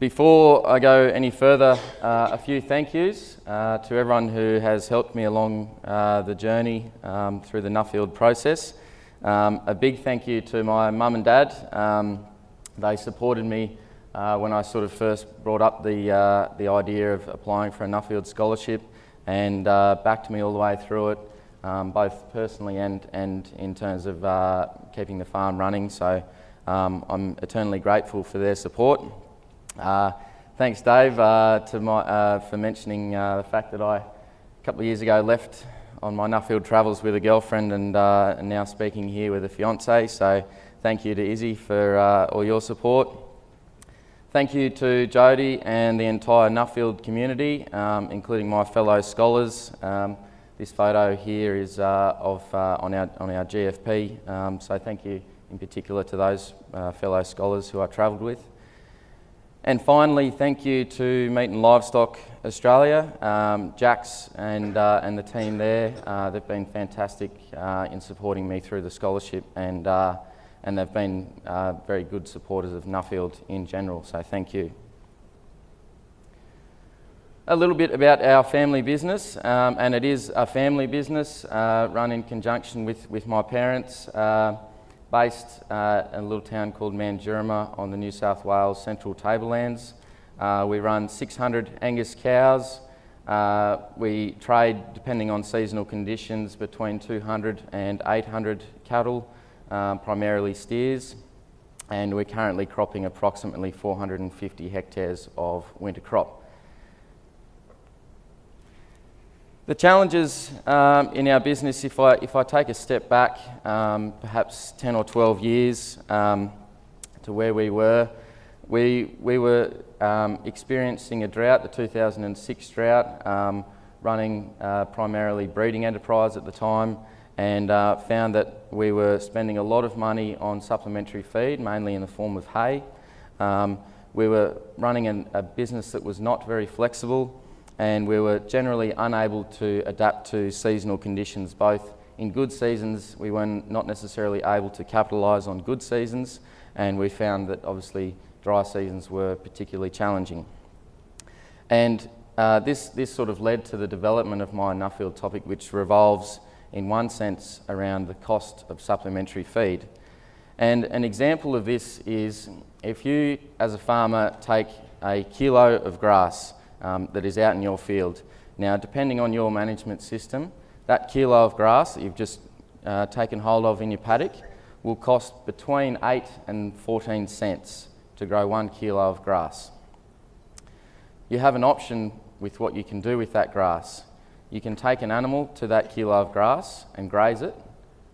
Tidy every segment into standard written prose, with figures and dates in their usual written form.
Before I go any further, a few thank yous to everyone who has helped me along the journey through the Nuffield process. A big thank you to my mum and dad. They supported me when I sort of first brought up the idea of applying for a Nuffield Scholarship, and backed me all the way through it, both personally and in terms of keeping the farm running. So I'm eternally grateful for their support. Thanks, Dave, for mentioning the fact that I, a couple of years ago, left on my Nuffield travels with a girlfriend and now speaking here with a fiance. So thank you to Izzy for all your support. Thank you to Jody and the entire Nuffield community, including my fellow scholars. This photo here is on our GFP, so thank you in particular to those fellow scholars who I travelled with. And finally, thank you to Meat Livestock Australia, Jax and the team there. They've been fantastic in supporting me through the scholarship, and they've been very good supporters of Nuffield in general, so thank you. A little bit about our family business, and it is a family business run in conjunction with my parents. Based in a little town called Mandurama on the New South Wales Central Tablelands. We run 600 Angus cows. We trade, depending on seasonal conditions, between 200 and 800 cattle, primarily steers, and we're currently cropping approximately 450 hectares of winter crop. The challenges in our business, if I take a step back, perhaps 10 or 12 years to where we were experiencing a drought, the 2006 drought, running primarily breeding enterprise at the time, and found that we were spending a lot of money on supplementary feed, mainly in the form of hay. We were running a business that was not very flexible, and we were generally unable to adapt to seasonal conditions. Both in good seasons, we were not necessarily able to capitalise on good seasons, and we found that obviously dry seasons were particularly challenging. And this sort of led to the development of my Nuffield topic, which revolves in one sense around the cost of supplementary feed. And an example of this is if you, as a farmer, take a kilo of grass that is out in your field. Now, depending on your management system, that kilo of grass that you've just taken hold of in your paddock will cost between 8 and 14 cents to grow 1 kilo of grass. You have an option with what you can do with that grass. You can take an animal to that kilo of grass and graze it,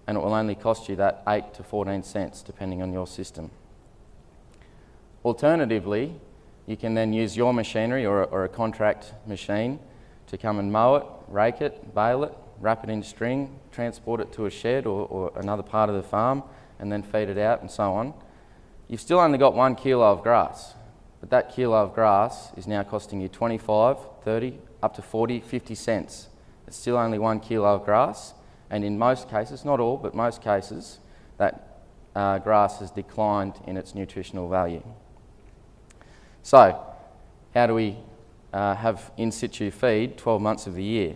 and it will only cost you that 8 to 14 cents, depending on your system. Alternatively, you can then use your machinery or a contract machine to come and mow it, rake it, bale it, wrap it in string, transport it to a shed or another part of the farm, and then feed it out and so on. You've still only got 1 kilo of grass, but that kilo of grass is now costing you 25, 30, up to 40, 50 cents. It's still only 1 kilo of grass, and in most cases, not all, but most cases, that grass has declined in its nutritional value. So, how do we have in situ feed 12 months of the year?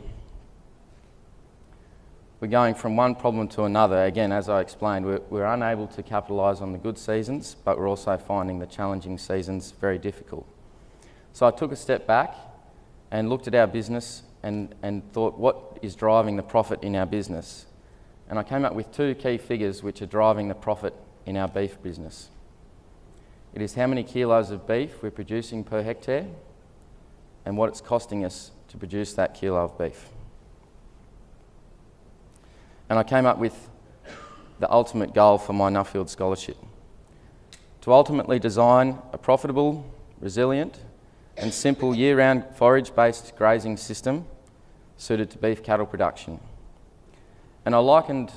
We're going from one problem to another. Again, as I explained, we're unable to capitalise on the good seasons, but we're also finding the challenging seasons very difficult. So I took a step back and looked at our business and thought, what is driving the profit in our business? And I came up with 2 key figures which are driving the profit in our beef business. It is how many kilos of beef we're producing per hectare and what it's costing us to produce that kilo of beef. And I came up with the ultimate goal for my Nuffield Scholarship: to ultimately design a profitable, resilient and simple year-round forage-based grazing system suited to beef cattle production. And I likened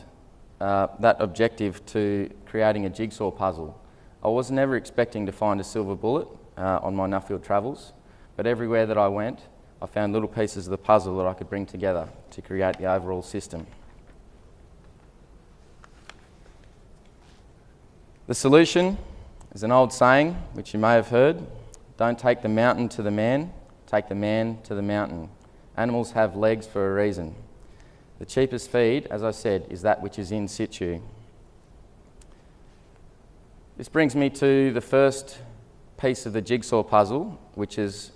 that objective to creating a jigsaw puzzle. I was never expecting to find a silver bullet on my Nuffield travels, but everywhere that I went, I found little pieces of the puzzle that I could bring together to create the overall system. The solution is an old saying, which you may have heard: Don't take the mountain to the man, take the man to the mountain. Animals have legs for a reason. The cheapest feed, as I said, is that which is in situ. This brings me to the first piece of the jigsaw puzzle, which is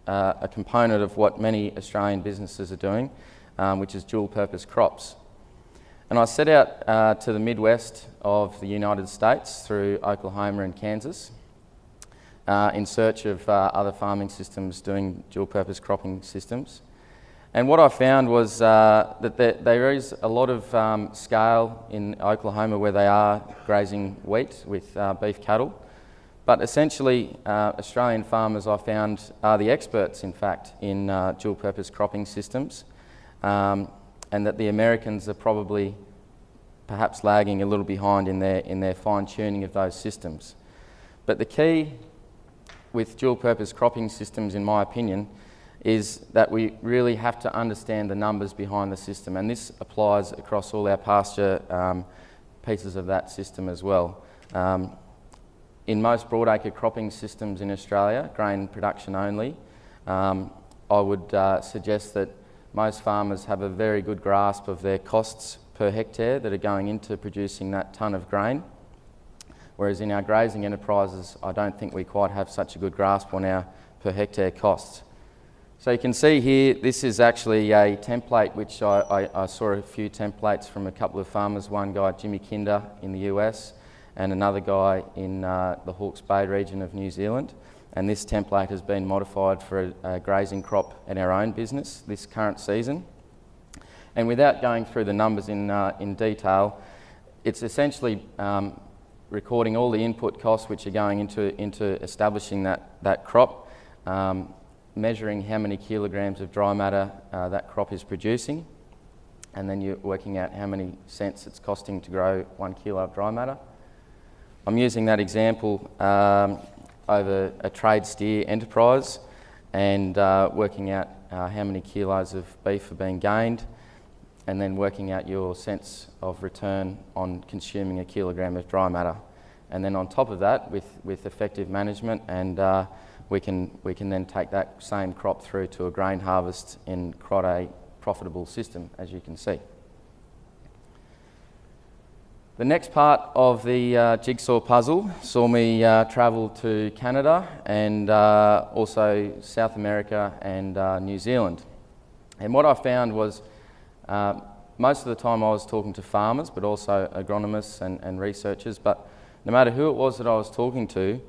a component of what many Australian businesses are doing, which is dual-purpose crops. And I set out to the Midwest of the United States through Oklahoma and Kansas in search of other farming systems doing dual-purpose cropping systems. And what I found was that there is a lot of scale in Oklahoma where they are grazing wheat with beef cattle. But essentially, Australian farmers, I found, are the experts, in fact, in dual-purpose cropping systems, and that the Americans are probably perhaps lagging a little behind in their fine-tuning of those systems. But the key with dual-purpose cropping systems, in my opinion, is that we really have to understand the numbers behind the system, and this applies across all our pasture pieces of that system as well. In most broad-acre cropping systems in Australia, grain production only, I would suggest that most farmers have a very good grasp of their costs per hectare that are going into producing that tonne of grain, whereas in our grazing enterprises, I don't think we quite have such a good grasp on our per hectare costs. So you can see here, this is actually a template which I saw a few templates from a couple of farmers, one guy, Jimmy Kinder in the US, and another guy in the Hawke's Bay region of New Zealand. And this template has been modified for a grazing crop in our own business this current season. And without going through the numbers in detail, it's essentially recording all the input costs which are going into establishing that crop, measuring how many kilograms of dry matter that crop is producing, and then you're working out how many cents it's costing to grow 1 kilo of dry matter. I'm using that example over a trade steer enterprise and working out how many kilos of beef are being gained, and then working out your cents of return on consuming a kilogram of dry matter. And then on top of that, with effective management, and we can then take that same crop through to a grain harvest in quite a profitable system, as you can see. The next part of the jigsaw puzzle saw me travel to Canada and also South America and New Zealand. And what I found was most of the time I was talking to farmers, but also agronomists and researchers, but no matter who it was that I was talking to,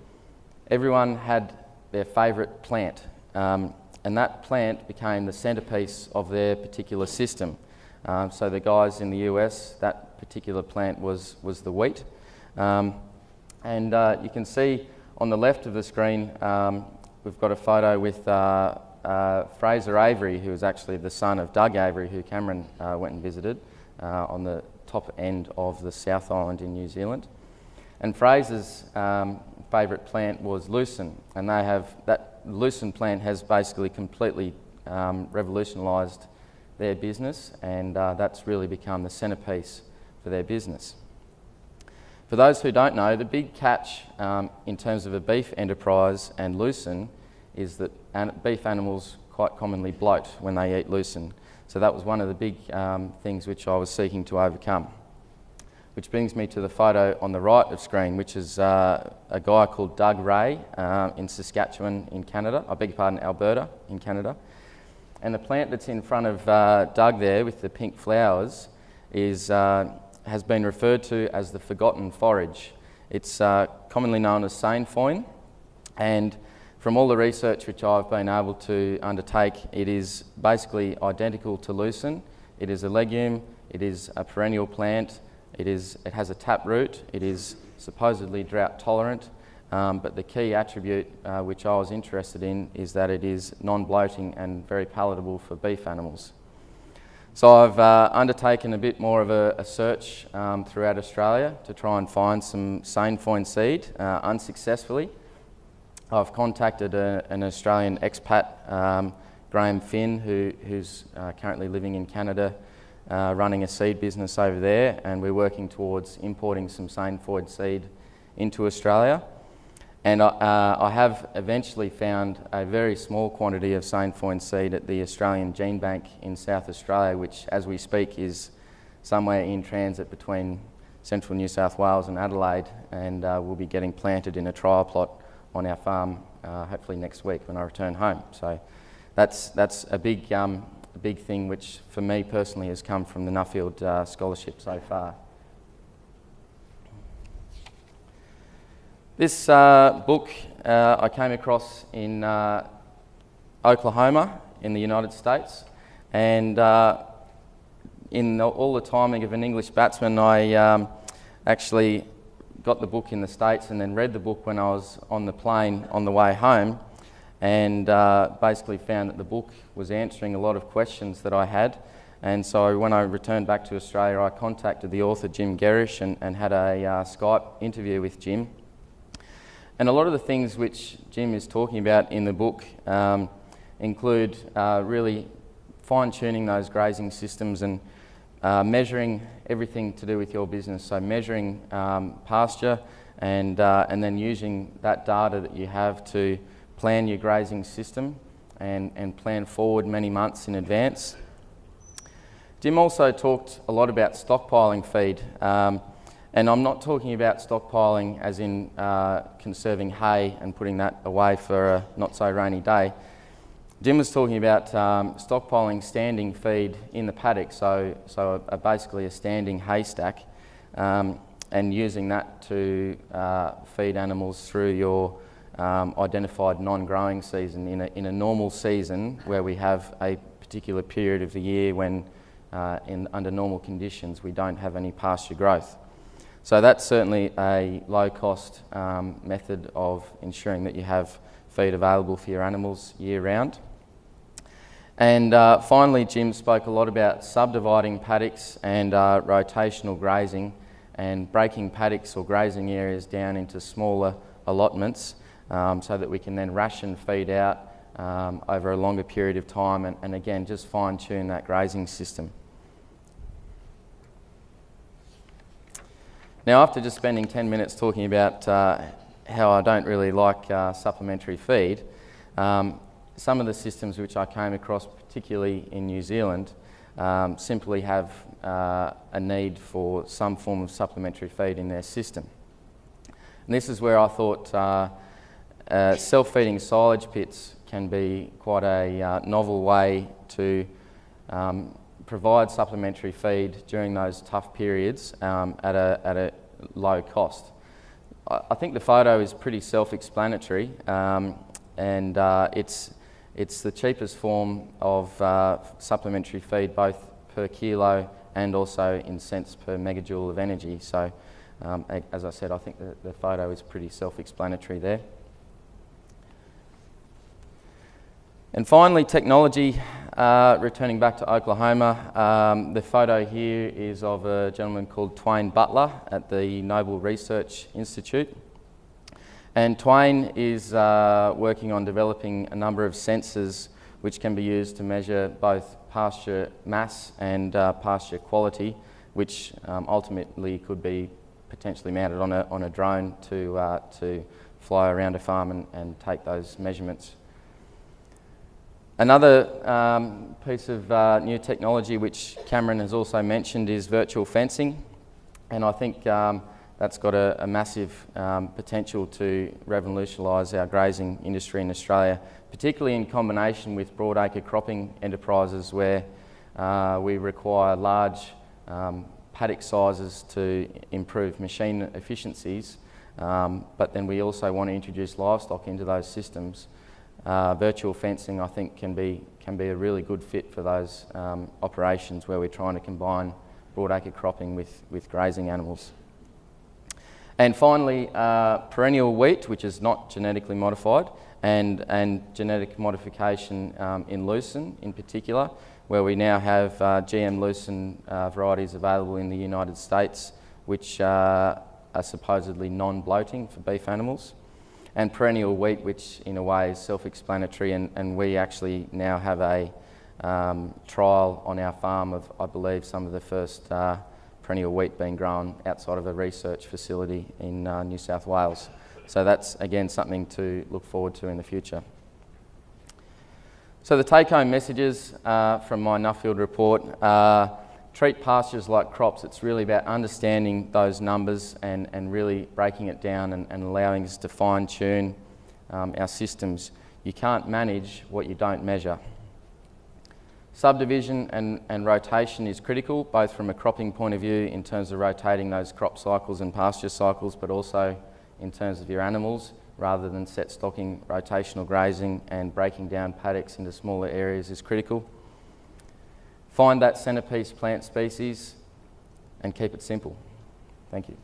everyone had their favourite plant, and that plant became the centrepiece of their particular system. So the guys in the US, that particular plant was the wheat. And you can see on the left of the screen, we've got a photo with Fraser Avery, who is actually the son of Doug Avery, who Cameron went and visited on the top end of the South Island in New Zealand. And Fraser's favourite plant was lucerne, and that lucerne plant has basically completely revolutionised their business, and that's really become the centrepiece for their business. For those who don't know, the big catch in terms of a beef enterprise and lucerne is that beef animals quite commonly bloat when they eat lucerne. So that was one of the big things which I was seeking to overcome. Which brings me to the photo on the right of screen, which is a guy called Doug Ray in Saskatchewan in Canada, I beg your pardon, Alberta in Canada. And the plant that's in front of Doug there with the pink flowers has been referred to as the forgotten forage. It's commonly known as sainfoin, and from all the research which I've been able to undertake, it is basically identical to lucerne. It is a legume, it is a perennial plant, it has a tap root, it is supposedly drought tolerant, but the key attribute which I was interested in is that it is non-bloating and very palatable for beef animals. So I've undertaken a bit more of a search throughout Australia to try and find some sainfoin seed, unsuccessfully. I've contacted an Australian expat, Graham Finn, who's currently living in Canada, running a seed business over there, and we're working towards importing some sainfoin seed into Australia. And I have eventually found a very small quantity of sainfoin seed at the Australian Gene Bank in South Australia, which as we speak is somewhere in transit between central New South Wales and Adelaide, and we'll be getting planted in a trial plot on our farm hopefully next week when I return home. So that's a big thing which for me personally has come from the Nuffield Scholarship so far. This book I came across in Oklahoma in the United States, and in all the timing of an English batsman, I actually got the book in the States and then read the book when I was on the plane on the way home, and basically found that the book was answering a lot of questions that I had. And so when I returned back to Australia, I contacted the author Jim Gerrish and had a Skype interview with Jim. And a lot of the things which Jim is talking about in the book include really fine-tuning those grazing systems and measuring everything to do with your business. So measuring pasture and then using that data that you have to plan your grazing system and plan forward many months in advance. Jim also talked a lot about stockpiling feed. And I'm not talking about stockpiling as in conserving hay and putting that away for a not so rainy day. Jim was talking about stockpiling standing feed in the paddock, so basically a standing haystack, and using that to feed animals through your identified non-growing season in a normal season where we have a particular period of the year when under normal conditions we don't have any pasture growth. So that's certainly a low-cost method of ensuring that you have feed available for your animals year-round. And finally, Jim spoke a lot about subdividing paddocks and rotational grazing and breaking paddocks or grazing areas down into smaller allotments so that we can then ration feed out over a longer period of time and again, just fine-tune that grazing system. Now, after just spending 10 minutes talking about how I don't really like supplementary feed, some of the systems which I came across, particularly in New Zealand, simply have a need for some form of supplementary feed in their system. And this is where I thought self-feeding silage pits can be quite a novel way to provide supplementary feed during those tough periods at a low cost. I think the photo is pretty self-explanatory, and it's the cheapest form of supplementary feed, both per kilo and also in cents per megajoule of energy. So, as I said, I think the photo is pretty self-explanatory there. And finally, technology. Returning back to Oklahoma, the photo here is of a gentleman called Twain Butler at the Noble Research Institute. And Twain is working on developing a number of sensors which can be used to measure both pasture mass and pasture quality, which ultimately could be potentially mounted on a drone to fly around a farm and take those measurements. Another piece of new technology which Cameron has also mentioned is virtual fencing, and I think that's got a massive potential to revolutionise our grazing industry in Australia, particularly in combination with broad-acre cropping enterprises where we require large paddock sizes to improve machine efficiencies, but then we also want to introduce livestock into those systems. Virtual fencing, I think, can be a really good fit for those operations where we're trying to combine broad-acre cropping with grazing animals. And finally, perennial wheat, which is not genetically modified, and genetic modification in lucerne in particular, where we now have GM lucerne varieties available in the United States, which are supposedly non-bloating for beef animals. And perennial wheat, which in a way is self-explanatory, and we actually now have a trial on our farm of, I believe, some of the first perennial wheat being grown outside of a research facility in New South Wales. So that's, again, something to look forward to in the future. So the take-home messages from my Nuffield report are: treat pastures like crops. It's really about understanding those numbers and really breaking it down and allowing us to fine-tune our systems. You can't manage what you don't measure. Subdivision and rotation is critical, both from a cropping point of view in terms of rotating those crop cycles and pasture cycles, but also in terms of your animals, rather than set stocking. Rotational grazing and breaking down paddocks into smaller areas is critical. Find that centrepiece plant species and keep it simple. Thank you.